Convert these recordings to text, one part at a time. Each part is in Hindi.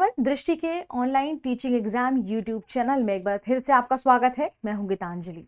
एवरीवन, दृष्टि के online teaching exam YouTube channel में एक बार फिर से आपका स्वागत है। मैं हूं गीतांजलि।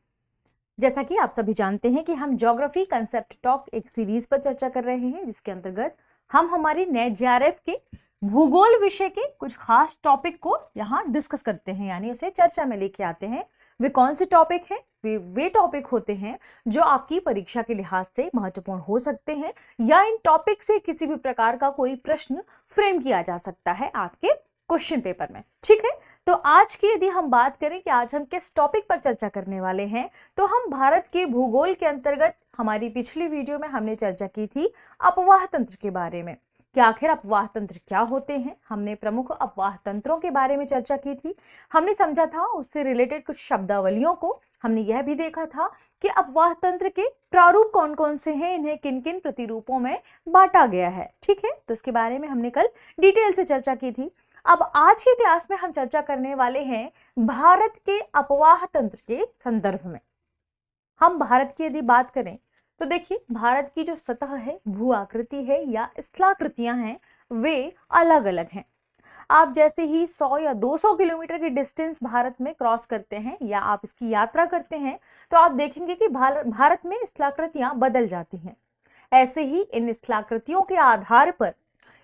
जैसा कि आप सभी जानते हैं कि हम ज्योग्राफी कंसेप्ट टॉक एक सीरीज पर चर्चा कर रहे हैं, जिसके अंतर्गत हम हमारी नेट जेआरएफ के भूगोल विषय के कुछ खास टॉपिक को यहाँ डिस्कस करते हैं, यानी उसे चर्चा में लेके आते हैं। वे कौन से टॉपिक हैं? वे टॉपिक होते हैं जो आपकी परीक्षा के लिहाज से महत्वपूर्ण हो सकते हैं, या इन टॉपिक से किसी भी प्रकार का कोई प्रश्न फ्रेम किया जा सकता है आपके क्वेश्चन पेपर में। ठीक है, तो आज की यदि हम बात करें कि आज हम किस टॉपिक पर चर्चा करने वाले हैं, तो हम भारत के भूगोल के अंतर्गत हमारी पिछली वीडियो में हमने चर्चा की थी अपवाह तंत्र के बारे में कि आखिर अपवाह तंत्र क्या होते हैं। हमने प्रमुख अपवाह तंत्रों के बारे में चर्चा की थी। हमने समझा था उससे रिलेटेड कुछ शब्दावलियों को। हमने यह भी देखा था कि अपवाह तंत्र के प्रारूप कौन कौन से हैं, इन्हें किन किन प्रतिरूपों में बांटा गया है। ठीक है, तो इसके बारे में हमने कल डिटेल से चर्चा की थी। अब आज की क्लास में हम चर्चा करने वाले हैं भारत के अपवाह तंत्र के संदर्भ में। हम भारत की यदि बात करें तो देखिए, भारत की जो सतह है, भू आकृति है या स्थलाकृतियां हैं, वे अलग अलग हैं। आप जैसे ही 100 या 200 किलोमीटर की डिस्टेंस भारत में क्रॉस करते हैं या आप इसकी यात्रा करते हैं, तो आप देखेंगे कि भारत में स्थलाकृतियां बदल जाती हैं। ऐसे ही इन स्थलाकृतियों के आधार पर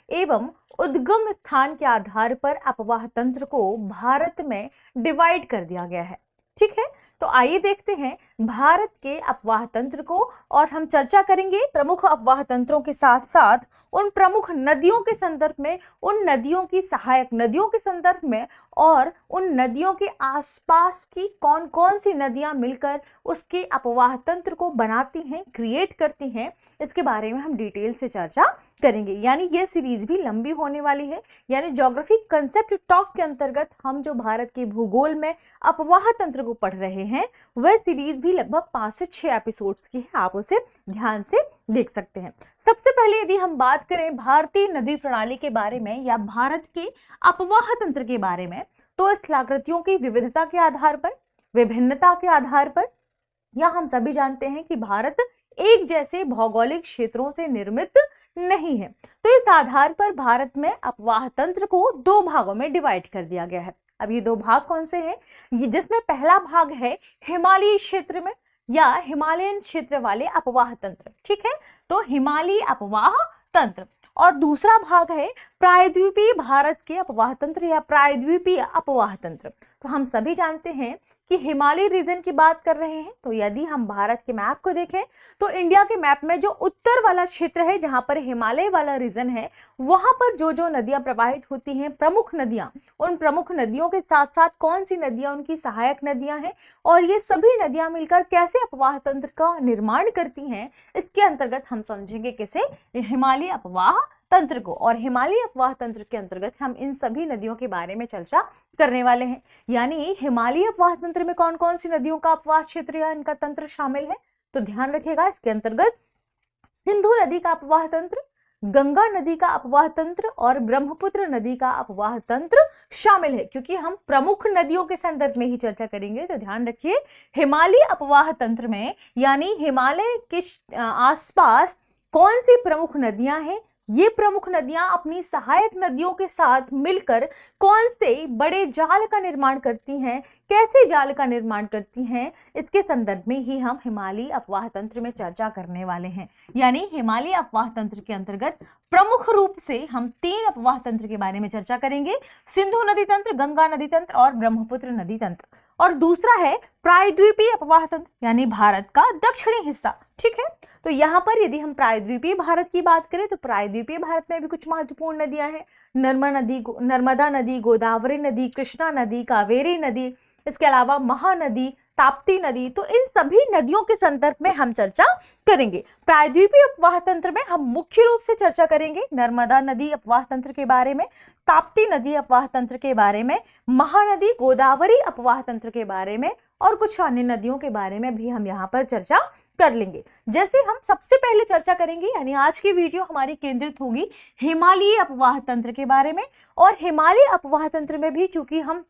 एवं उद्गम स्थान के आधार पर अपवाह तंत्र को भारत में डिवाइड कर दिया गया है। ठीक है, तो आइए देखते हैं भारत के अपवाह तंत्र को, और हम चर्चा करेंगे प्रमुख अपवाह तंत्रों के साथ साथ उन प्रमुख नदियों के संदर्भ में, उन नदियों की सहायक नदियों के संदर्भ में, और उन नदियों के आसपास की कौन कौन सी नदियां मिलकर उसके अपवाह तंत्र को बनाती हैं, क्रिएट करती हैं। इसके बारे में हम डिटेल से चर्चा करेंगे। यानी यह सीरीज भी लंबी होने वाली है। यानी ज्योग्राफी कंसेप्ट टॉक के अंतर्गत हम जो भारत के भूगोल में अपवाह तंत्र को पढ़ रहे हैं, वह सीरीज भी लगभग 5 से 6 एपिसोड्स की है। आप उसे ध्यान से देख सकते हैं। सबसे पहले यदि हम बात करें भारतीय नदी प्रणाली के बारे में या भारत के अपवाह तंत्र के बारे में, तो स्थलाकृतियों की विविधता के आधार पर, विभिन्नता के आधार पर, या हम सभी जानते हैं कि भारत एक जैसे भौगोलिक क्षेत्रों से निर्मित नहीं है, तो इस आधार पर भारत में अपवाह तंत्र को 2 भागों में डिवाइड कर दिया गया है। अब ये 2 भाग कौन से हैं? ये जिसमें पहला भाग है हिमालयी क्षेत्र में या हिमालयन क्षेत्र वाले अपवाह तंत्र। ठीक है, तो हिमालयी अपवाह तंत्र, और दूसरा भाग है प्रायद्वीपीय भारत के अपवाह तंत्र या प्रायद्वीपीय अपवाह तंत्र। तो हम सभी जानते हैं कि हिमालय रीजन की बात कर रहे हैं, तो यदि हम भारत के मैप को देखें तो इंडिया के मैप में जो उत्तर वाला क्षेत्र है, जहां पर हिमालय वाला रीजन है, वहां पर जो जो नदियां प्रवाहित होती हैं, प्रमुख नदियां, उन प्रमुख नदियों के साथ साथ कौन सी नदियां उनकी सहायक नदियां हैं, और ये सभी नदियां मिलकर कैसे अपवाह तंत्र का निर्माण करती हैं, इसके अंतर्गत हम समझेंगे किसे? हिमालयी अपवाह तंत्र को। और हिमालयी अपवाह तंत्र के अंतर्गत हम इन सभी नदियों के बारे में चर्चा करने वाले हैं। यानी हिमालयी अपवाह तंत्र में कौन कौन सी नदियों का अपवाह क्षेत्र या इनका तंत्र शामिल है, तो ध्यान रखिएगा, इसके अंतर्गत सिंधु नदी का अपवाह तंत्र, गंगा नदी का अपवाह तंत्र और ब्रह्मपुत्र नदी का अपवाह तंत्र शामिल है। क्योंकि हम प्रमुख नदियों के संदर्भ में ही चर्चा करेंगे, तो ध्यान रखिए हिमालयी अपवाह तंत्र में यानी हिमालय के आसपास कौन सी प्रमुख नदियां हैं, ये प्रमुख नदियां अपनी सहायक नदियों के साथ मिलकर कौन से बड़े जाल का निर्माण करती हैं, कैसे जाल का निर्माण करती हैं, इसके संदर्भ में ही हम हिमालयी अपवाह तंत्र में चर्चा करने वाले हैं। यानी हिमालयी अपवाह तंत्र के अंतर्गत प्रमुख रूप से हम 3 अपवाह तंत्र के बारे में चर्चा करेंगे: सिंधु नदी तंत्र, गंगा नदी तंत्र और ब्रह्मपुत्र नदी तंत्र। और दूसरा है प्रायद्वीपीय अपवाह तंत्र, यानी भारत का दक्षिणी हिस्सा। ठीक है, तो यहाँ पर यदि हम प्रायद्वीपीय भारत की बात करें तो प्रायद्वीपीय भारत में भी कुछ महत्वपूर्ण नदियां हैं: नर्मदा नदी, गोदावरी नदी, कृष्णा नदी, कावेरी नदी, इसके अलावा महानदी, ताप्ती नदी। तो इन सभी नदियों के संदर्भ में हम चर्चा करेंगे। प्रायद्वीपीय अपवाह तंत्र में हम मुख्य रूप से चर्चा करेंगे नर्मदा नदी अपवाह तंत्र के बारे में, ताप्ती नदी अपवाह तंत्र के बारे में, महानदी गोदावरी अपवाह तंत्र के बारे में, और कुछ अन्य नदियों के बारे में भी हम यहाँ पर चर्चा कर लेंगे। जैसे हम सबसे पहले चर्चा करेंगे, यानी आज की वीडियो हमारी केंद्रित होगी हिमालयी अपवाह तंत्र के बारे में। और हिमालयी अपवाह तंत्र में भी चूंकि हम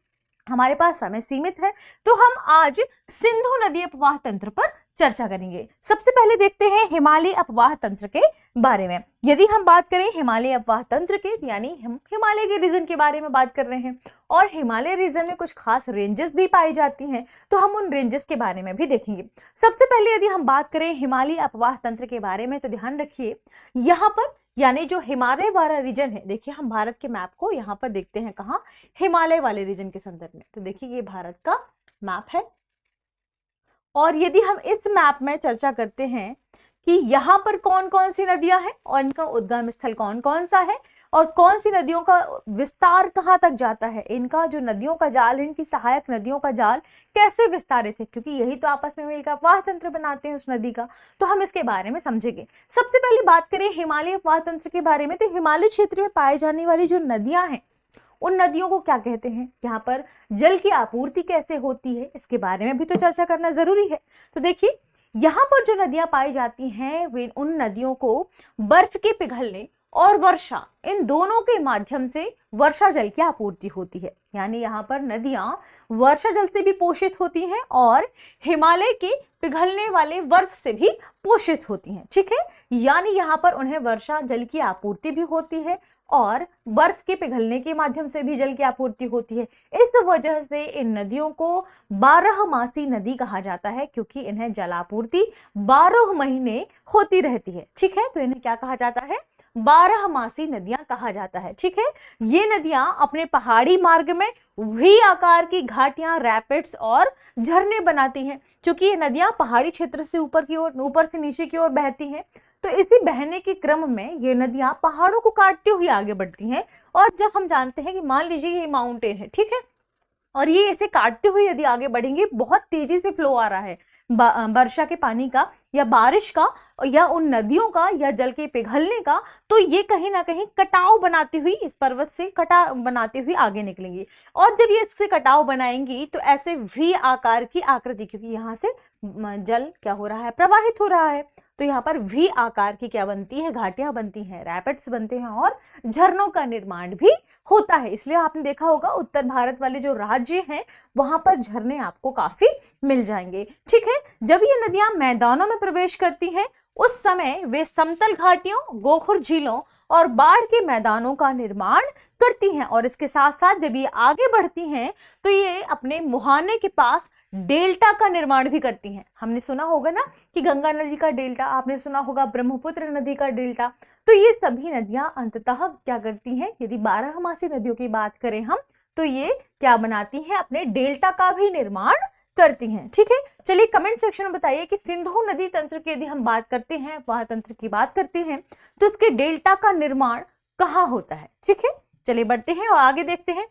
हमारे पास समय सीमित है, तो हम आज सिंधु नदी अपवाह तंत्र पर चर्चा करेंगे। सबसे पहले देखते हैं हिमालय अपवाह तंत्र के बारे में। यदि हम बात करें हिमालय अपवाह तंत्र के, यानी हम हिमालय के रीजन के बारे में बात कर रहे हैं, और हिमालय रीजन में कुछ खास रेंजेस भी पाई जाती हैं, तो हम उन रेंजेस के बारे में भी देखेंगे। सबसे पहले यदि हम बात करें हिमालय अपवाह तंत्र के बारे में, तो ध्यान रखिए यहाँ पर यानी जो हिमालय वाला रीजन है, देखिए हम भारत के मैप को यहाँ पर देखते हैं, कहाँ, हिमालय वाले रीजन के संदर्भ में। तो देखिए ये भारत का मैप है, और यदि हम इस मैप में चर्चा करते हैं कि यहाँ पर कौन कौन सी नदियां हैं और इनका उद्गम स्थल कौन कौन सा है और कौन सी नदियों का विस्तार कहाँ तक जाता है, इनका जो नदियों का जाल है, इनकी सहायक नदियों का जाल कैसे विस्तारित है, क्योंकि यही तो आपस में मिलकर अपवाह तंत्र बनाते हैं उस नदी का, तो हम इसके बारे में समझेंगे। सबसे पहले बात करें हिमालय अपवाह तंत्र के बारे में, तो हिमालय क्षेत्र में पाए जाने वाली जो नदियां हैं, उन नदियों को क्या कहते हैं, यहाँ पर जल की आपूर्ति कैसे होती है, इसके बारे में भी तो चर्चा करना जरूरी है। तो देखिए यहाँ पर जो नदियां पाई जाती हैं, वे उन नदियों को बर्फ के पिघलने और वर्षा, इन दोनों के माध्यम से वर्षा जल की आपूर्ति होती है। यानी यहाँ पर नदियां वर्षा जल से भी पोषित होती हैं और हिमालय के पिघलने वाले बर्फ से भी पोषित होती हैं, ठीक है। यानी यहाँ पर उन्हें वर्षा जल की आपूर्ति भी होती है और बर्फ के पिघलने के माध्यम से भी जल की आपूर्ति होती है। इस वजह से इन नदियों को 12मासी नदी कहा जाता है, क्योंकि इन्हें जलापूर्ति 12 महीने होती रहती है, ठीक है। तो इन्हें क्या कहा जाता है, 12मासी नदियां कहा जाता है, ठीक है। ये नदियां अपने पहाड़ी मार्ग में वी आकार की घाटियां, रैपिड्स और झरने बनाती हैं। क्योंकि ये नदियां पहाड़ी क्षेत्र से ऊपर की ओर, ऊपर से नीचे की ओर बहती हैं, तो इसी बहने के क्रम में ये नदियां पहाड़ों को काटती हुई आगे बढ़ती हैं। और जब हम जानते हैं कि मान लीजिए ये माउंटेन है, ठीक है, और ये ऐसे काटते हुए यदि आगे बढ़ेंगे, बहुत तेजी से फ्लो आ रहा है वर्षा के पानी का या बारिश का या उन नदियों का या जल के पिघलने का, तो ये कहीं ना कहीं कटाव बनाती हुई इस पर्वत से कटाव बनाती हुई आगे निकलेंगी। और जब ये इससे कटाव बनाएंगी तो ऐसे वी आकार की आकृति, क्योंकि यहाँ से जल क्या हो रहा है, प्रवाहित हो रहा है, तो यहाँ पर वी आकार की क्या बनती है, घाटियां बनती हैं, रैपिड्स बनते हैं और झरनों का निर्माण भी होता है। इसलिए आपने देखा होगा उत्तर भारत वाले जो राज्य हैं वहां पर झरने आपको काफी मिल जाएंगे, ठीक है। जब ये नदियां मैदानों में प्रवेश करती हैं, उस समय वे समतल घाटियों, गोखुर झीलों और बाढ़ के मैदानों का निर्माण करती हैं। और इसके साथ साथ जब ये आगे बढ़ती हैं तो ये अपने मुहाने के पास डेल्टा का निर्माण भी करती हैं। हमने सुना होगा ना कि गंगा नदी का डेल्टा, आपने सुना होगा ब्रह्मपुत्र नदी का डेल्टा। तो ये सभी नदियां अंततः क्या करती हैं, यदि 12मासी नदियों की बात करें हम, तो ये क्या बनाती हैं, अपने डेल्टा का भी निर्माण करती हैं, ठीक है। चलिए कमेंट सेक्शन में बताइए कि सिंधु नदी तंत्र की यदि हम बात करते हैं, वह तंत्र की बात करते हैं, तो इसके डेल्टा का निर्माण कहाँ होता है, ठीक है। चलिए बढ़ते हैं और आगे देखते हैं।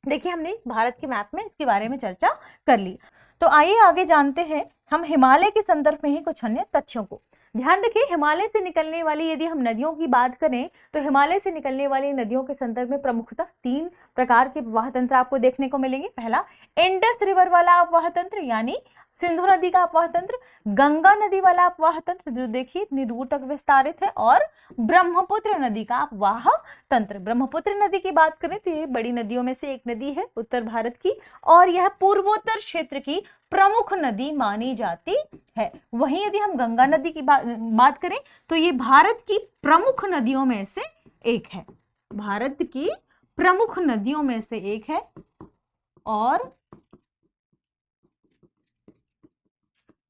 देखिए हमने भारत के मैप में इसके बारे में चर्चा कर ली, तो आइए आगे जानते हैं हम हिमालय के संदर्भ में ही कुछ अन्य तथ्यों को। ध्यान रखिए हिमालय से निकलने वाली यदि हम नदियों की बात करें, तो हिमालय से निकलने वाली नदियों के संदर्भ में प्रमुखतः 3 प्रकार के अपवाह तंत्र आपको देखने को मिलेंगे। पहला इंडस रिवर वाला अपवाह तंत्र, यानी सिंधु नदी का अपवाह तंत्र, गंगा नदी वाला अपवाह तंत्र जो देखिए इतनी दूर तक विस्तारित है, और ब्रह्मपुत्र नदी का अपवाह तंत्र। ब्रह्मपुत्र नदी की बात करें तो ये बड़ी नदियों में से एक नदी है उत्तर भारत की, और यह पूर्वोत्तर क्षेत्र की प्रमुख नदी मानी जाती है। वहीं यदि हम गंगा नदी की बात करें तो ये भारत की प्रमुख नदियों में से एक है, भारत की प्रमुख नदियों में से एक है, और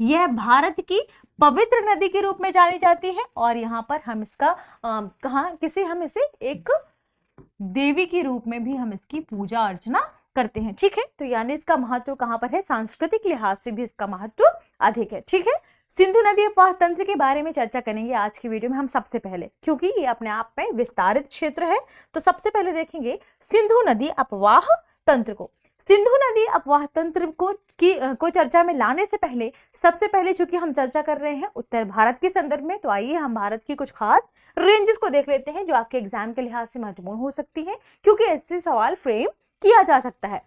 यह भारत की पवित्र नदी के रूप में जानी जाती है। और यहाँ पर हम इसका हम इसे एक देवी के रूप में भी हम इसकी पूजा अर्चना करते हैं, ठीक है। तो यानी इसका महत्व कहाँ पर है, सांस्कृतिक लिहाज से भी इसका महत्व अधिक है, ठीक है। सिंधु नदी अपवाह तंत्र के बारे में चर्चा करेंगे आज की वीडियो में हम सबसे पहले, क्योंकि ये अपने आप में विस्तारित क्षेत्र है। तो सबसे पहले देखेंगे सिंधु नदी अपवाह तंत्र को। सिंधु नदी अपवाह तंत्र को चर्चा में लाने से पहले सबसे पहले चूंकि हम चर्चा कर रहे हैं उत्तर भारत के संदर्भ में, तो आइए हम भारत की कुछ खास रेंजेस को देख लेते हैं जो आपके एग्जाम के लिहाज से महत्वपूर्ण हो सकती है, क्योंकि ऐसे सवाल फ्रेम किया जा सकता है।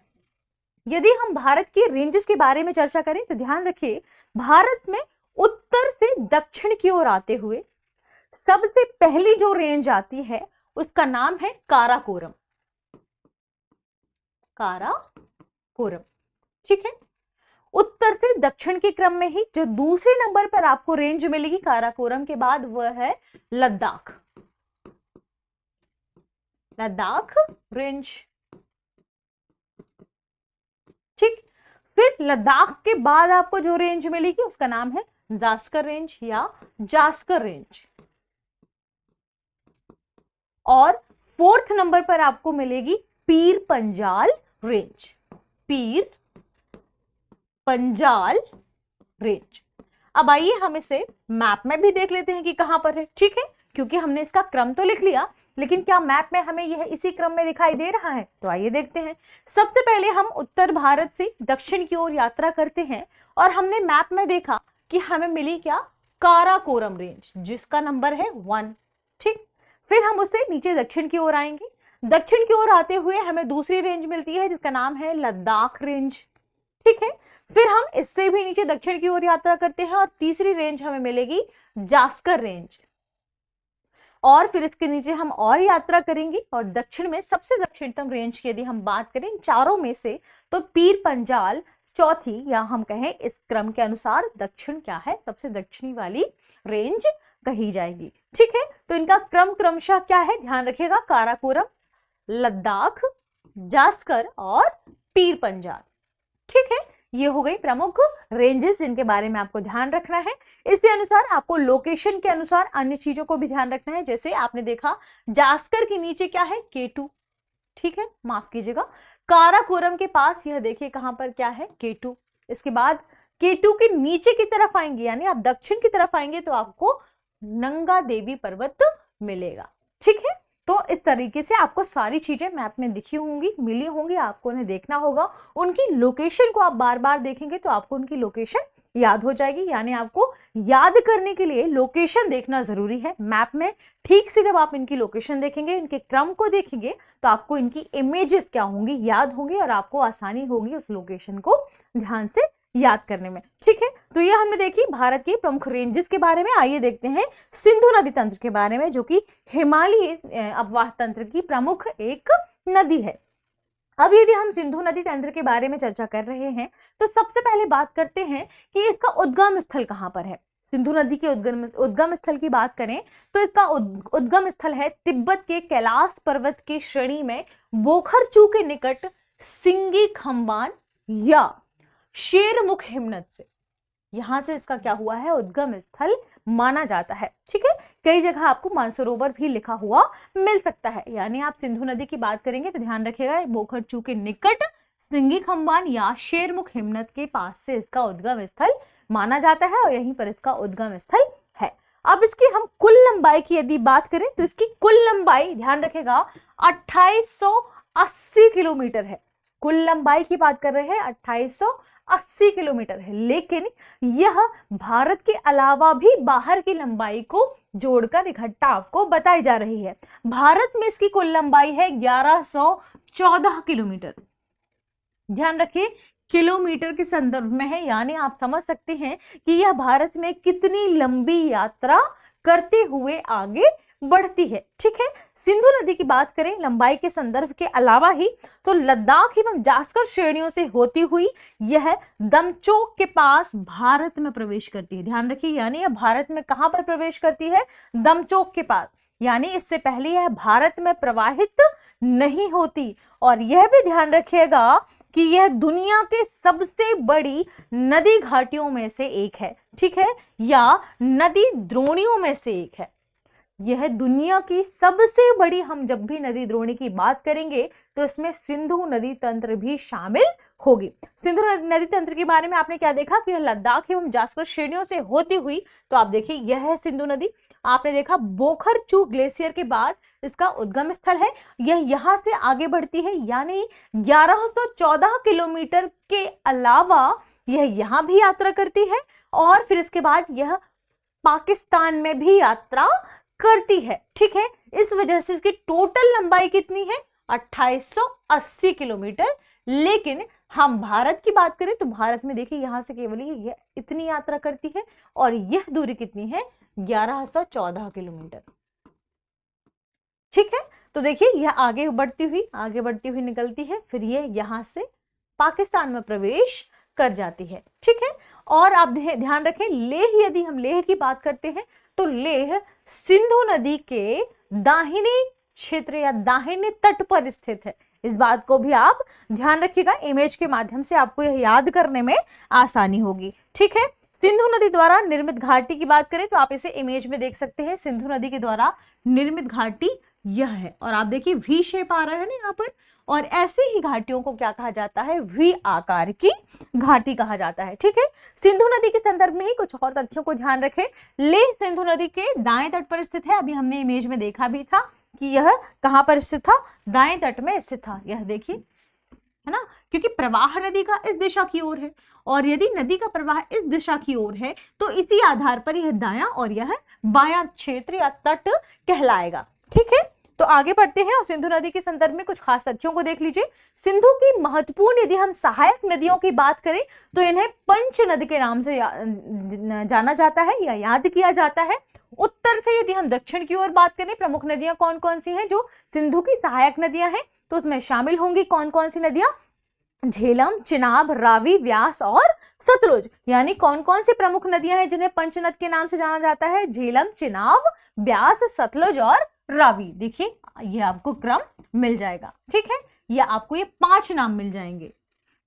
यदि हम भारत के रेंजेस के बारे में चर्चा करें तो ध्यान रखिए भारत में उत्तर से दक्षिण की ओर आते हुए सबसे पहली जो रेंज आती है उसका नाम है काराकोरम। काराकोरम, काराकोरम। ठीक है, उत्तर से दक्षिण के क्रम में ही जो दूसरे नंबर पर आपको रेंज मिलेगी काराकोरम के बाद वह है लद्दाख, लद्दाख रेंज। ठीक, फिर लद्दाख के बाद आपको जो रेंज मिलेगी उसका नाम है जास्कर रेंज या जास्कर रेंज। और फोर्थ नंबर पर आपको मिलेगी पीर पंजाल रेंज, पीर पंजाल रेंज। अब आइए हम इसे मैप में भी देख लेते हैं कि कहां पर है। ठीक है, क्योंकि हमने इसका क्रम तो लिख लिया, लेकिन क्या मैप में हमें यह इसी क्रम में दिखाई दे रहा है? तो आइए देखते हैं। सबसे पहले हम उत्तर भारत से दक्षिण की ओर यात्रा करते हैं और हमने मैप में देखा कि हमें मिली क्या? काराकोरम रेंज, जिसका नंबर है 1। ठीक, फिर हम उससे नीचे दक्षिण की ओर आएंगे। दक्षिण की ओर आते हुए हमें दूसरी रेंज मिलती है जिसका नाम है लद्दाख रेंज। ठीक है, फिर हम इससे भी नीचे दक्षिण की ओर यात्रा करते हैं और तीसरी रेंज हमें मिलेगी जास्कर रेंज। और फिर इसके नीचे हम और यात्रा करेंगे और दक्षिण में सबसे दक्षिणतम रेंज की यदि हम बात करें चारों में से, तो पीर पंजाल चौथी, या हम कहें इस क्रम के अनुसार दक्षिण क्या है? सबसे दक्षिणी वाली रेंज कही जाएगी। ठीक है, तो इनका क्रम क्रमशः क्या है? ध्यान रखिएगा, काराकोरम, लद्दाख, जास्कर और पीर पंजाल। ठीक है, ये हो गई प्रमुख रेंजेस जिनके बारे में आपको ध्यान रखना है। इसके अनुसार आपको लोकेशन के अनुसार अन्य चीजों को भी ध्यान रखना है। जैसे आपने देखा जास्कर के नीचे क्या है? K2। ठीक है, माफ कीजिएगा, काराकोरम के पास यह देखिए कहां पर क्या है? K2। इसके बाद K2 के नीचे की तरफ आएंगे, यानी आप दक्षिण की तरफ आएंगे तो आपको नंगा देवी पर्वत मिलेगा। ठीक है, तो इस तरीके से आपको सारी चीजें मैप में दिखी होंगी, मिली होंगी, आपको उन्हें देखना होगा। उनकी लोकेशन को आप बार बार देखेंगे तो आपको उनकी लोकेशन याद हो जाएगी। यानी आपको याद करने के लिए लोकेशन देखना जरूरी है। मैप में ठीक से जब आप इनकी लोकेशन देखेंगे, इनके क्रम को देखेंगे, तो आपको इनकी इमेजेस क्या होंगी? याद होंगी और आपको आसानी होगी उस लोकेशन को ध्यान से याद करने में। ठीक है, तो ये हमने देखी भारत की प्रमुख रेंजेस के बारे में। आइए देखते हैं सिंधु नदी तंत्र के बारे में, जो कि हिमालयी अपवाह तंत्र की प्रमुख एक नदी है। अब यदि हम सिंधु नदी तंत्र के बारे में चर्चा कर रहे हैं तो सबसे पहले बात करते हैं कि इसका उद्गम स्थल कहां पर है। सिंधु नदी के उद्गम स्थल की बात करें तो इसका उद्गम स्थल है तिब्बत के कैलाश पर्वत की श्रेणी में बोखरचू के निकट सिंगी खंबान या शेरमुख हिमनद से। यहां से इसका क्या हुआ है? उद्गम स्थल माना जाता है। ठीक है, कई जगह आपको मानसरोवर भी लिखा हुआ मिल सकता है। यानी आप सिंधु नदी की बात करेंगे तो ध्यान रखिएगा बोखरचू के निकट सिंगी खंबान या शेरमुख हिमनद के पास से इसका उद्गम स्थल माना जाता है और यहीं पर इसका उद्गम स्थल है। अब इसकी हम कुल लंबाई की यदि बात करें तो इसकी कुल लंबाई ध्यान रखेगा 2880 किलोमीटर है। कुल लंबाई की बात कर रहे हैं 2880 किलोमीटर है, लेकिन यह भारत के अलावा भी बाहर की लंबाई को जोड़कर इकट्ठा आपको बताई जा रही है। भारत में इसकी कुल लंबाई है 1114 किलोमीटर। ध्यान रखिए, किलोमीटर के संदर्भ में है, यानी आप समझ सकते हैं कि यह भारत में कितनी लंबी यात्रा करते हुए आगे बढ़ती है। ठीक है, सिंधु नदी की बात करें लंबाई के संदर्भ के अलावा ही तो लद्दाख एवं जास्कर श्रेणियों से होती हुई यह दमचोक के पास भारत में प्रवेश करती है। ध्यान रखिए, यानी यह भारत में कहां पर प्रवेश करती है? दमचोक के पास। यानी इससे पहले यह भारत में प्रवाहित नहीं होती। और यह भी ध्यान रखिएगा कि यह दुनिया के सबसे बड़ी नदी घाटियों में से एक है। ठीक है, या नदी द्रोणियों में से एक है। यह दुनिया की सबसे बड़ी, हम जब भी नदी द्रोणी की बात करेंगे तो इसमें सिंधु नदी तंत्र भी शामिल होगी। सिंधु नदी तंत्र के बारे में आपने क्या देखा कि यह लद्दाख एवं जास्कर श्रेणियों से होती हुई, तो आप देखिए यह है सिंधु नदी। आपने देखा बोखरचू ग्लेशियर के बाद इसका उद्गम स्थल है, यह यहां से आगे बढ़ती है, यानी 1114 किलोमीटर के अलावा यह यहां भी यात्रा करती है और फिर इसके बाद यह पाकिस्तान में भी यात्रा करती है। ठीक है, इस वजह से इसकी टोटल लंबाई कितनी है? 2880 किलोमीटर। लेकिन हम भारत की बात करें तो भारत में देखिए यहां से केवल ये इतनी यात्रा करती है और यह दूरी कितनी है? 1114 किलोमीटर। ठीक है, तो देखिए यह आगे बढ़ती हुई निकलती है, फिर ये यहां से पाकिस्तान में प्रवेश कर जाती है। ठीक है, और आप ध्यान रखें, लेह, यदि हम लेह की बात करते हैं तो लेह सिंधु नदी के दाहिने क्षेत्र या दाहिने तट पर स्थित है। इस बात को भी आप ध्यान रखिएगा, इमेज के माध्यम से आपको यह याद करने में आसानी होगी। ठीक है, सिंधु नदी द्वारा निर्मित घाटी की बात करें तो आप इसे इमेज में देख सकते हैं। सिंधु नदी के द्वारा निर्मित घाटी यह है, और आप देखिए वी शेप आ रहा है ना यहाँ पर, और ऐसे ही घाटियों को क्या कहा जाता है, वी आकार की घाटी कहा जाता है। ठीक है, सिंधु नदी के संदर्भ में ही कुछ और तथ्यों को ध्यान रखें। लेह सिंधु नदी के दाएं तट पर स्थित है, अभी हमने इमेज में देखा भी था कि यह कहां पर स्थित था, दाएं तट में स्थित था। यह देखिए, है ना, क्योंकि प्रवाह नदी का इस दिशा की ओर है, और यदि नदी का प्रवाह इस दिशा की ओर है तो इसी आधार पर यह दायां और यह बायां क्षेत्र या तट कहलाएगा। ठीक है, तो आगे बढ़ते हैं और सिंधु नदी के संदर्भ में कुछ खास तथ्यों को देख लीजिए। सिंधु की महत्वपूर्ण यदि हम सहायक नदियों की बात करें तो इन्हें पंच नदी के नाम से जाना जाता है या याद किया जाता है। उत्तर से यदि हम दक्षिण की ओर बात करें, प्रमुख नदियां कौन कौन सी हैं जो सिंधु की सहायक नदियां हैं, तो उसमें शामिल होंगी कौन कौन सी नदियां, झेलम, चिनाब, रावी, व्यास और सतलुज। यानी कौन कौन सी प्रमुख नदियां हैं जिन्हें पंचनद के नाम से जाना जाता है, झेलम, चिनाब, व्यास, सतलुज और रावी। देखिए ये आपको क्रम मिल जाएगा। ठीक है, या आपको ये 5 नाम मिल जाएंगे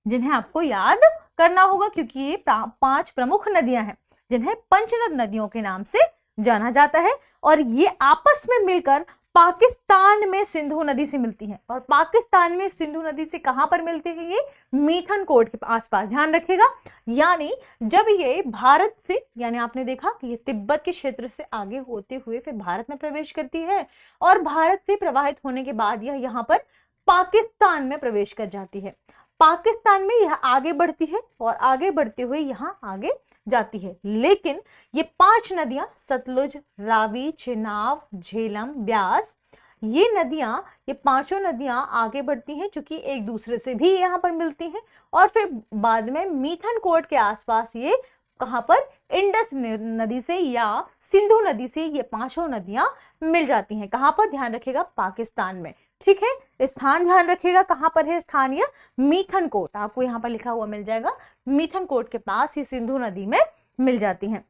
जिन्हें आपको याद करना होगा, क्योंकि ये 5 प्रमुख नदियां हैं जिन्हें पंचनद नदियों के नाम से जाना जाता है, और ये आपस में मिलकर पाकिस्तान में सिंधु नदी से मिलती हैं। और पाकिस्तान में सिंधु नदी से कहां पर मिलते हैं, ये मीथनकोट के आसपास, ध्यान रखिएगा। यानी जब ये भारत से, यानी आपने देखा कि ये तिब्बत के क्षेत्र से आगे होते हुए फिर भारत में प्रवेश करती है, और भारत से प्रवाहित होने के बाद यह यहाँ पर पाकिस्तान में प्रवेश कर जाती है। पाकिस्तान में यह आगे बढ़ती है और आगे बढ़ते हुए यहाँ आगे जाती है। लेकिन ये 5 नदियां, सतलुज, रावी, चिनाब, झेलम, व्यास, ये नदियां, ये 5 नदियां आगे बढ़ती हैं चूंकि एक दूसरे से भी यहाँ पर मिलती हैं, और फिर बाद में मीथनकोट के आसपास ये कहां पर, इंडस नदी से या सिंधु नदी से ये 5 नदियां मिल जाती हैं। कहां पर, ध्यान रखिएगा, पाकिस्तान में। ठीक है, स्थान ध्यान रखिएगा कहां पर है स्थान, यह मीथनकोट, आपको यहाँ पर लिखा हुआ मिल जाएगा, मीथनकोट के पास ये सिंधु नदी में मिल जाती हैं।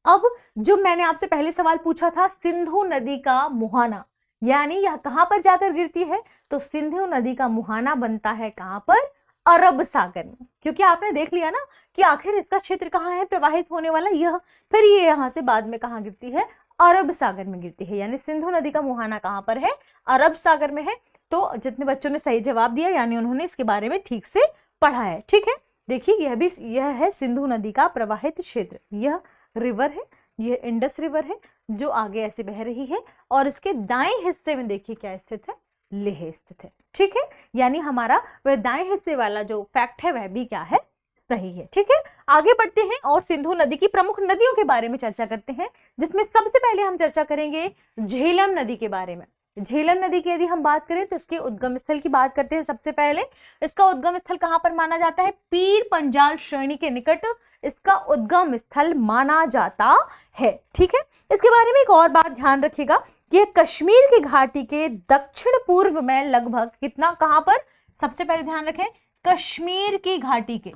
अब जो मैंने आपसे पहले सवाल पूछा था, सिंधु नदी का मुहाना, यानी यह कहां पर जाकर गिरती है, तो सिंधु नदी का मुहाना बनता है कहां पर, अरब सागर में। क्योंकि आपने देख लिया ना कि आखिर इसका क्षेत्र कहाँ है प्रवाहित होने वाला, यह, फिर ये यहाँ से बाद में कहाँ गिरती है, अरब सागर में गिरती है। यानी सिंधु नदी का मुहाना कहाँ पर है, अरब सागर में है। तो जितने बच्चों ने सही जवाब दिया यानी उन्होंने इसके बारे में ठीक से पढ़ा है। ठीक है, देखिए यह है सिंधु नदी का प्रवाहित क्षेत्र। यह रिवर है, यह इंडस रिवर है जो आगे ऐसे बह रही है, और इसके दाएं हिस्से में देखिए क्या स्थित है, लेह स्थित है। ठीक है, यानी हमारा वह दाएं हिस्से वाला जो फैक्ट है वह भी क्या है, सही है। ठीक है, आगे बढ़ते हैं और सिंधु नदी की प्रमुख नदियों के बारे में चर्चा करते हैं, जिसमें सबसे पहले हम चर्चा करेंगे झेलम नदी के बारे में। झेलम नदी की यदि हम बात करें तो इसके उद्गम स्थल की बात करते हैं। सबसे पहले इसका उद्गम स्थल कहां पर माना जाता है, पीर पंजाल श्रेणी के निकट इसका उद्गम स्थल माना जाता है। ठीक है, इसके बारे में एक और बात ध्यान रखिएगा कि यह कश्मीर की घाटी के दक्षिण पूर्व में लगभग कितना, कहां पर, सबसे पहले ध्यान रखें, कश्मीर की घाटी के,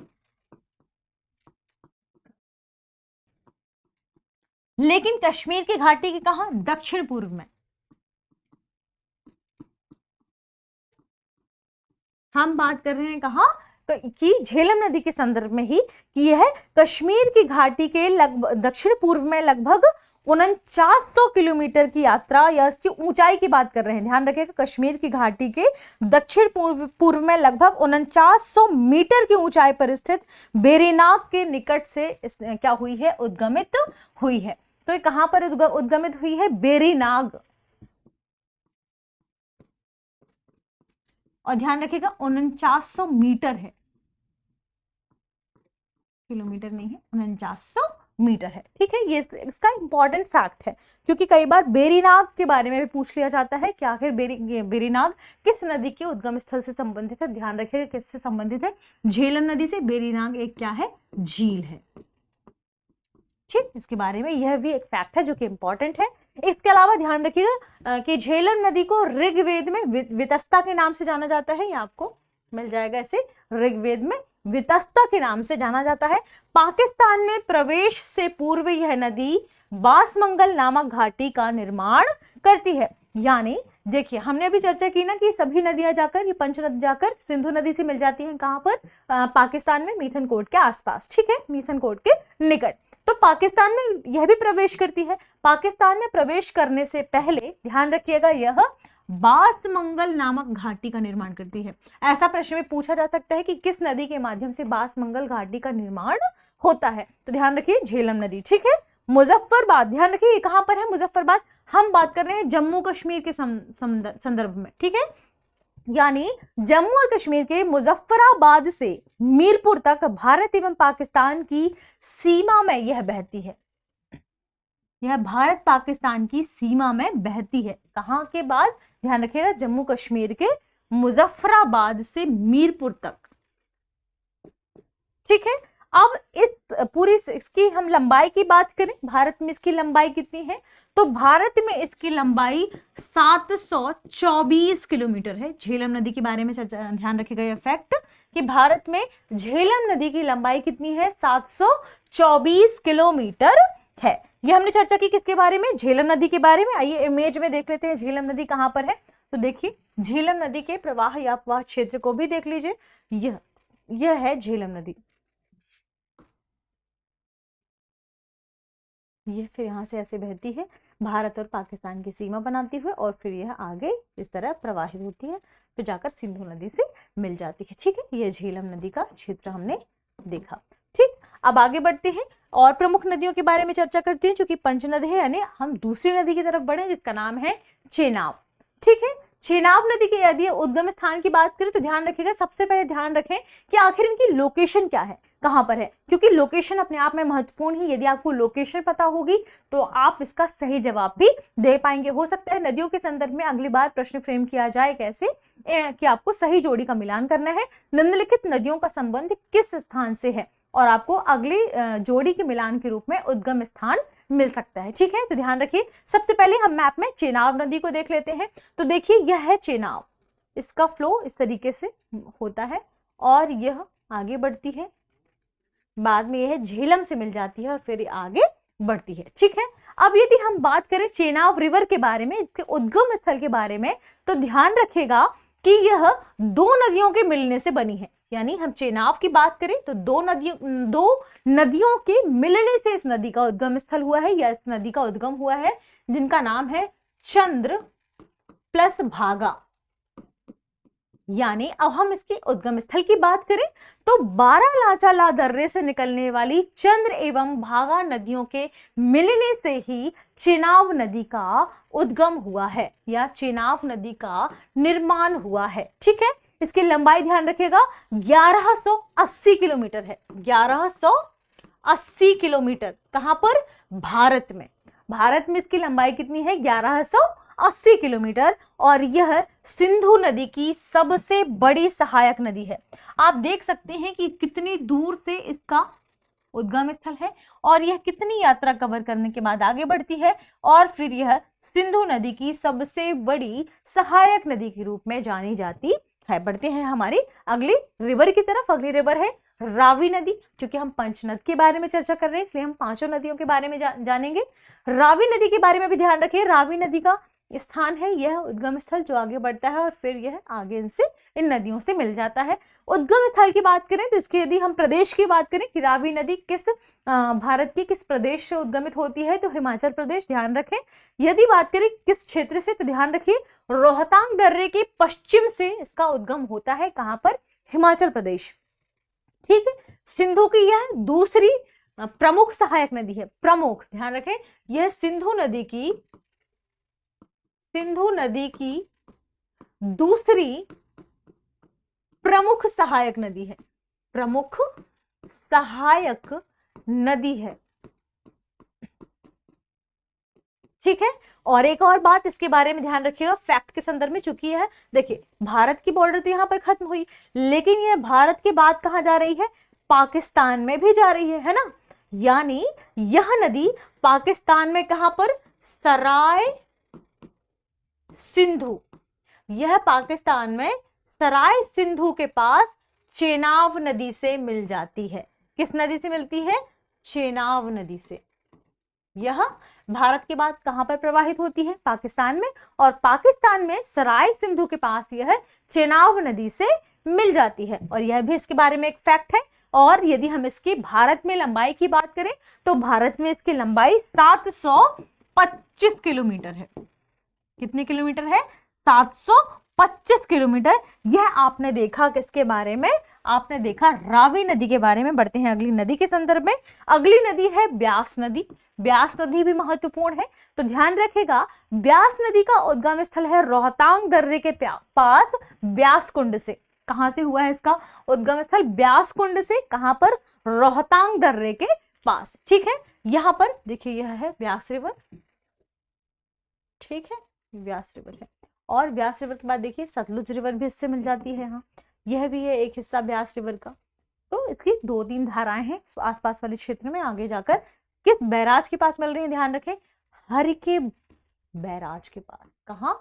लेकिन कश्मीर की घाटी के कहां, दक्षिण पूर्व में। हम बात कर रहे हैं कहां कि झेलम नदी के संदर्भ में ही, कि यह कश्मीर की घाटी के लगभग दक्षिण पूर्व में लगभग 4900 किलोमीटर की यात्रा या इसकी ऊंचाई की बात कर रहे हैं। ध्यान रखिएगा, कश्मीर की घाटी के दक्षिण पूर्व में लगभग 4900 मीटर की ऊंचाई पर स्थित बेरीनाग के निकट से क्या हुई है, उद्गमित हुई है। तो ये कहां पर उद्गमित हुई है, बेरीनाग। और ध्यान रखिएगा 4900 मीटर है, किलोमीटर नहीं है, 4900 मीटर है। ठीक है, ये इसका इंपॉर्टेंट फैक्ट है, क्योंकि कई बार बेरीनाग के बारे में भी पूछ लिया जाता है कि आखिर बेरीनाग किस नदी के उद्गम स्थल से संबंधित है। ध्यान रखिएगा किससे संबंधित है, झेलम नदी से। बेरीनाग एक क्या है, झील है। ठीक, इसके बारे में यह भी एक फैक्ट है जो कि इंपॉर्टेंट है। इसके अलावा ध्यान रखिएगा कि झेलम नदी को ऋग्वेद में वितस्ता के नाम से जाना जाता है। ये आपको मिल जाएगा इसे ऋग्वेद में वितस्ता के नाम से जाना जाता है। पाकिस्तान में प्रवेश से पूर्व यह नदी बासमंगल नामक घाटी का निर्माण करती है। यानी देखिए, हमने अभी चर्चा की ना कि सभी नदियां जाकर, ये पंच नदी जाकर सिंधु नदी से मिल जाती हैं कहां पर, पाकिस्तान में मिथनकोट के आसपास, ठीक है, मिथनकोट के निकट। तो पाकिस्तान में यह भी प्रवेश करती है। पाकिस्तान में प्रवेश करने से पहले ध्यान रखिएगा, यह बासमंगल नामक घाटी का निर्माण करती है। ऐसा प्रश्न में पूछा जा सकता है कि किस नदी के माध्यम से बासमंगल घाटी का निर्माण होता है, तो ध्यान रखिए झेलम नदी, ठीक है। मुजफ्फरबाद, ध्यान रखिए ये कहां पर है मुजफ्फरबाद, हम बात कर रहे हैं जम्मू कश्मीर के संदर्भ में, ठीक है। यानी जम्मू और कश्मीर के मुजफ्फराबाद से मीरपुर तक भारत एवं पाकिस्तान की सीमा में यह बहती है। यह भारत पाकिस्तान की सीमा में बहती है। कहां के बाद, ध्यान रखिएगा जम्मू कश्मीर के मुजफ्फराबाद से मीरपुर तक, ठीक है। अब इस पूरी इसकी हम लंबाई की बात करें, भारत में इसकी लंबाई कितनी है, तो भारत में इसकी लंबाई 724 किलोमीटर है। झेलम नदी के बारे में ध्यान रखिएगा यह फैक्ट कि भारत में झेलम नदी की लंबाई कितनी है, 724 किलोमीटर है। ये हमने चर्चा की किसके बारे में, झेलम नदी के बारे में। आइए इमेज में देख लेते हैं झेलम नदी कहां पर है। तो देखिए झेलम नदी के प्रवाह या अपवाह क्षेत्र को भी देख लीजिए, यह है झेलम नदी। ये फिर यहाँ से ऐसे बहती है, भारत और पाकिस्तान की सीमा बनाती हुई, और फिर यह आगे इस तरह प्रवाहित होती है, फिर जाकर सिंधु नदी से मिल जाती है, ठीक है। यह झेलम नदी का क्षेत्र हमने देखा, ठीक। अब आगे बढ़ते हैं और प्रमुख नदियों के बारे में चर्चा करते हैं, जो कि पंचनद है। यानी हम दूसरी नदी की तरफ बढ़े जिसका नाम है चेनाब, ठीक है। चेनाब नदी के यदि उद्गम स्थान की बात करें तो ध्यान रखिएगा, सबसे पहले ध्यान रखें कि आखिर इनकी लोकेशन क्या है, कहां पर है, क्योंकि लोकेशन अपने आप में महत्वपूर्ण है। यदि आपको लोकेशन पता होगी तो आप इसका सही जवाब भी दे पाएंगे। हो सकता है नदियों के संदर्भ में अगली बार प्रश्न फ्रेम किया जाए कैसे, कि आपको सही जोड़ी का मिलान करना है, निम्नलिखित नदियों का संबंध किस स्थान से है, और आपको अगली जोड़ी के मिलान के रूप में उद्गम स्थान मिल सकता है, ठीक है। तो ध्यान रखिए, सबसे पहले हम मैप में चेनाब नदी को देख लेते हैं। तो देखिए यह है चेनाब, इसका फ्लो इस तरीके से होता है और यह आगे बढ़ती है, बाद में यह झेलम से मिल जाती है और फिर आगे बढ़ती है, ठीक है। अब यदि हम बात करें चेनाब रिवर के बारे में, इसके उद्गम स्थल के बारे में, तो ध्यान रखिएगा कि यह दो नदियों के मिलने से बनी है। यानी हम चेनाब की बात करें तो दो नदियों के मिलने से इस नदी का उद्गम स्थल हुआ है, या इस नदी का उद्गम हुआ है, जिनका नाम है चंद्र प्लस भागा। यानी अब हम इसके उद्गम स्थल की बात करें तो बारालाचाला दर्रे से निकलने वाली चंद्र एवं भागा नदियों के मिलने से ही चेनाब नदी का उद्गम हुआ है, या चेनाब नदी का निर्माण हुआ है, ठीक है। इसकी लंबाई ध्यान रखिएगा 1180 किलोमीटर है। 1180 किलोमीटर कहां पर, भारत में। भारत में इसकी लंबाई कितनी है, 1180 किलोमीटर, और यह सिंधु नदी की सबसे बड़ी सहायक नदी है। आप देख सकते हैं कि कितनी दूर से इसका उद्गम स्थल है और यह कितनी यात्रा कवर करने के बाद आगे बढ़ती है, और फिर यह सिंधु नदी की सबसे बड़ी सहायक नदी के रूप में जानी जाती है। बढ़ते हैं हमारी अगली रिवर की तरफ। अगली रिवर है रावी नदी। क्योंकि हम पंचनद के बारे में चर्चा कर रहे हैं इसलिए हम पांचों नदियों के बारे में जानेंगे। रावी नदी के बारे में भी ध्यान रखिए, रावी नदी का स्थान है यह उद्गम स्थल जो आगे बढ़ता है और फिर यह आगे इन नदियों से मिल जाता है। उद्गम स्थल की बात करें तो इसके यदि हम प्रदेश की बात करें कि रावी नदी किस भारत के किस प्रदेश से उद्गमित होती है, तो हिमाचल प्रदेश। ध्यान रखें। यदि बात करें किस क्षेत्र से, तो ध्यान रखिए रोहतांग दर्रे के पश्चिम से इसका उद्गम होता है। कहां पर, हिमाचल प्रदेश, ठीक है। सिंधु की यह दूसरी प्रमुख सहायक नदी है। प्रमुख, ध्यान रखें, यह सिंधु नदी की दूसरी प्रमुख सहायक नदी है। प्रमुख सहायक नदी है, ठीक है। और एक और बात इसके बारे में ध्यान रखिएगा फैक्ट के संदर्भ में, चूंकि यह देखिए भारत की बॉर्डर तो यहां पर खत्म हुई, लेकिन यह भारत के बाद कहां जा रही है, पाकिस्तान में भी जा रही है ना। यानी यह नदी पाकिस्तान में कहां पर, सराय सिंधु, यह पाकिस्तान में सराय सिंधु के पास चेनाब नदी से मिल जाती है। किस नदी से मिलती है? चेनाब नदी से। यह भारत के बाद कहां पर प्रवाहित होती है? पाकिस्तान में। और पाकिस्तान में सराय सिंधु के पास यह चेनाब नदी से मिल जाती है। और यह भी इसके बारे में एक फैक्ट है। और यदि हम इसकी भारत में लंबाई की बात करें तो भारत में इसकी लंबाई 725 किलोमीटर है। कितने किलोमीटर है? 725 किलोमीटर। यह आपने देखा किसके बारे में? आपने देखा रावी नदी के बारे में। बढ़ते हैं अगली नदी के संदर्भ में। अगली नदी है ब्यास नदी। ब्यास नदी भी महत्वपूर्ण है, तो ध्यान रखिएगा ब्यास नदी का उद्गम स्थल है रोहतांग दर्रे के पास ब्यास कुंड से। कहां से हुआ है इसका उद्गम स्थल? ब्यास कुंड से। कहां पर? रोहतांग दर्रे के पास। ठीक है, यहां पर देखिए यह है ब्यास रिवर। ठीक है, ब्यास रिवर है। और ब्यास रिवर के बाद देखिए सतलुज रिवर भी इससे मिल जाती है। हाँ, यह भी है एक हिस्सा ब्यास रिवर का। तो इसकी 2-3 धाराएं हैं आसपास वाले क्षेत्र में। आगे जाकर किस बैराज के पास मिल रही है? ध्यान रखें, हरिके बैराज के पास। कहां?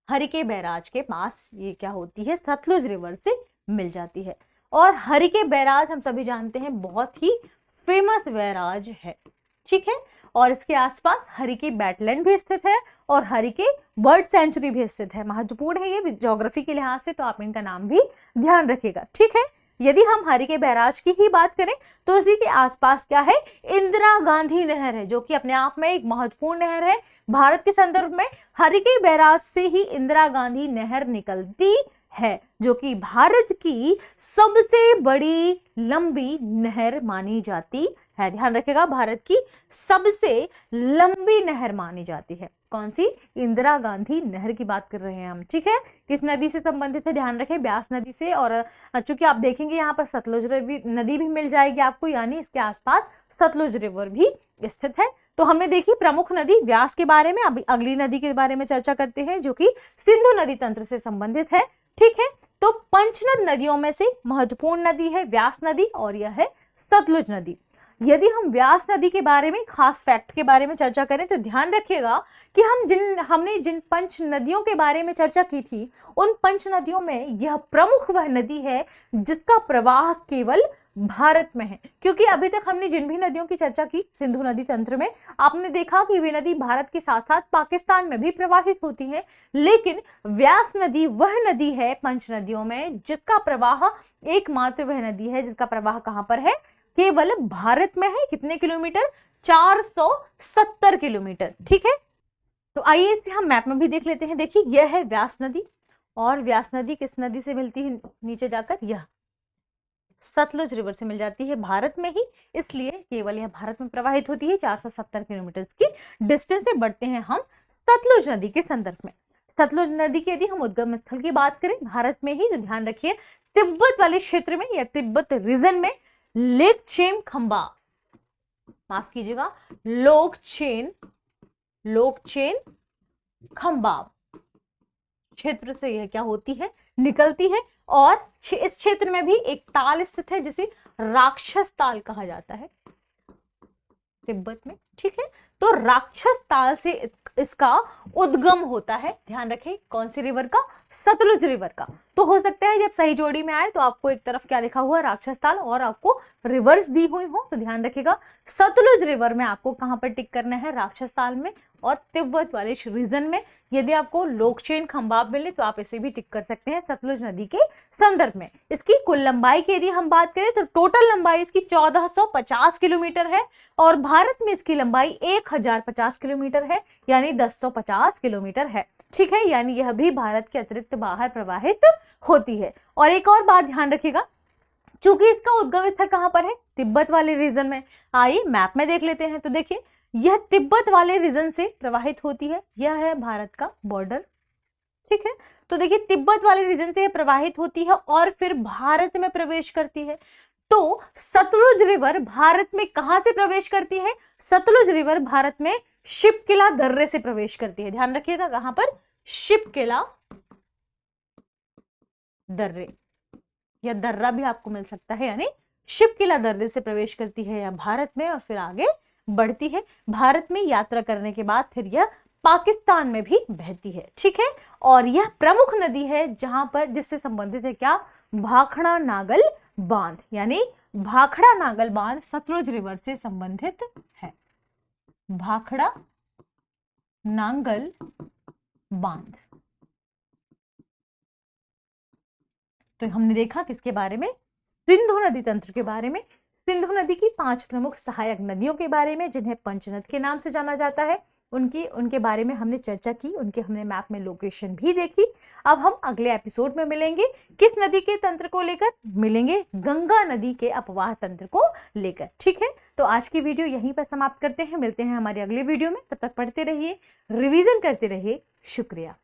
हरिके बैराज के पास ये क्या होती है? सतलुज रिवर से मिल जाती है। और हरिके बैराज हम सभी जानते हैं बहुत ही फेमस बैराज है। ठीक है, और इसके आसपास हरिके बैटलैंड भी स्थित है और हरिके बर्ड सेंचुरी भी स्थित है। महत्वपूर्ण है ये ज्योग्राफी के लिहाज से, तो आप इनका नाम भी ध्यान रखिएगा। ठीक है, यदि हम हरिके बैराज की ही बात करें तो इसी के आसपास क्या है? इंदिरा गांधी नहर है, जो कि अपने आप में एक महत्वपूर्ण नहर है। भारत के संदर्भ में हरिके बैराज से ही इंदिरा गांधी नहर निकलती है, जो कि भारत की सबसे बड़ी लंबी नहर मानी जाती है। ध्यान रखिएगा, भारत की सबसे लंबी नहर मानी जाती है। कौन सी? इंदिरा गांधी नहर की बात कर रहे हैं हम। ठीक है, किस नदी से संबंधित है? ध्यान रखें, ब्यास नदी से। और चूंकि आप देखेंगे यहाँ पर सतलुज नदी भी मिल जाएगी आपको, यानी इसके आसपास सतलुज रिवर भी स्थित है। तो हमने देखी प्रमुख नदी व्यास के बारे में। अभी अगली नदी के बारे में चर्चा करते हैं, जो कि सिंधु नदी तंत्र से संबंधित है। ठीक है, तो पंचनद नदियों में से महत्वपूर्ण नदी है व्यास नदी और यह है सतलुज नदी। यदि हम व्यास नदी के बारे में खास फैक्ट के बारे में चर्चा करें तो ध्यान रखिएगा कि हमने जिन पंच नदियों के बारे में चर्चा की थी, उन पंच नदियों में यह प्रमुख वह नदी है जिसका प्रवाह केवल भारत में है। क्योंकि अभी तक हमने जिन भी नदियों की चर्चा की सिंधु नदी तंत्र में, आपने देखा कि वे नदी भारत के साथ साथ पाकिस्तान में भी प्रवाहित होती है। लेकिन व्यास नदी वह नदी है पंच नदियों में जिसका प्रवाह एकमात्र वह नदी है जिसका प्रवाह कहां पर है? केवल भारत में है। कितने किलोमीटर? 470 किलोमीटर। ठीक है, तो आइए इसे हम मैप में भी देख लेते हैं। देखिए यह है व्यास नदी, और व्यास नदी किस नदी से मिलती है? नीचे जाकर यह सतलुज रिवर से मिल जाती है भारत में ही, इसलिए केवल यह भारत में प्रवाहित होती है। 470 किलोमीटर की डिस्टेंस से बढ़ते हैं हम सतलुज नदी के संदर्भ में। सतलुज नदी की यदि हम उद्गम स्थल की बात करें भारत में ही, तो ध्यान रखिए तिब्बत वाले क्षेत्र में या तिब्बत रीजन में लेकचेन खंबा, माफ कीजिएगा, लोकचेन खंबा क्षेत्र से यह क्या होती है? निकलती है। और इस क्षेत्र में भी एक ताल स्थित है जिसे राक्षस ताल कहा जाता है तिब्बत में। ठीक है, तो राक्षस ताल से इसका उद्गम होता है। ध्यान रखें, कौन सी रिवर का? सतलुज रिवर का। तो हो सकता है जब सही जोड़ी में आए तो आपको एक तरफ क्या लिखा हुआ? राक्षस ताल, और आपको रिवर्स दी हुई हो, तो ध्यान रखिएगा सतलुज रिवर में आपको कहां पर टिक करना है? राक्षस ताल में। और तिब्बत वाले रीजन में यदि आपको लोकचेन खंबाब मिले तो आप इसे भी टिक कर सकते हैं सतलुज नदी के संदर्भ में। इसकी कुल लंबाई की यदि हम बात करें तो टोटल लंबाई इसकी 1450 किलोमीटर है, और भारत में इसकी लंबाई 1050 किलोमीटर है, यानी 1050 किलोमीटर है। ठीक है, यानी यह भी भारत के अतिरिक्त बाहर प्रवाहित होती है। और एक और बात ध्यान रखिएगा, चूंकि इसका उद्गम स्थल कहां पर है? तिब्बत वाले रीजन में। आइए मैप में देख लेते हैं। तो देखिए यह तिब्बत वाले रीजन से प्रवाहित होती है, यह है भारत का बॉर्डर। ठीक है, तो देखिए तिब्बत वाले रीजन से प्रवाहित होती है और फिर भारत में प्रवेश करती है। तो सतलुज रिवर भारत में कहां से प्रवेश करती है? सतलुज रिवर भारत में शिपकिला दर्रे से प्रवेश करती है। ध्यान रखिएगा कहां पर? शिपकिला दर्रे, या दर्रा भी आपको मिल सकता है, यानी शिपकिला दर्रे से प्रवेश करती है या भारत में, और फिर आगे बढ़ती है। भारत में यात्रा करने के बाद फिर यह पाकिस्तान में भी बहती है, ठीक है। और यह प्रमुख नदी है जहां पर, जिससे संबंधित है क्या, भाखड़ा नागल बांध, यानी भाखड़ा नागल बांध सतलुज रिवर से संबंधित है। भाखड़ा नांगल बांध। तो हमने देखा किसके बारे में, सिंधु नदी तंत्र के बारे में, सिंधु नदी की 5 प्रमुख सहायक नदियों के बारे में जिन्हें पंचनद के नाम से जाना जाता है, उनके बारे में हमने चर्चा की, उनके हमने मैप में लोकेशन भी देखी। अब हम अगले एपिसोड में मिलेंगे, किस नदी के तंत्र को लेकर मिलेंगे, गंगा नदी के अपवाह तंत्र को लेकर, ठीक है। तो आज की वीडियो यहीं पर समाप्त करते हैं, मिलते हैं हमारी अगले वीडियो में, तब तक पढ़ते रहिए, रिवीजन करते रहिए, शुक्रिया।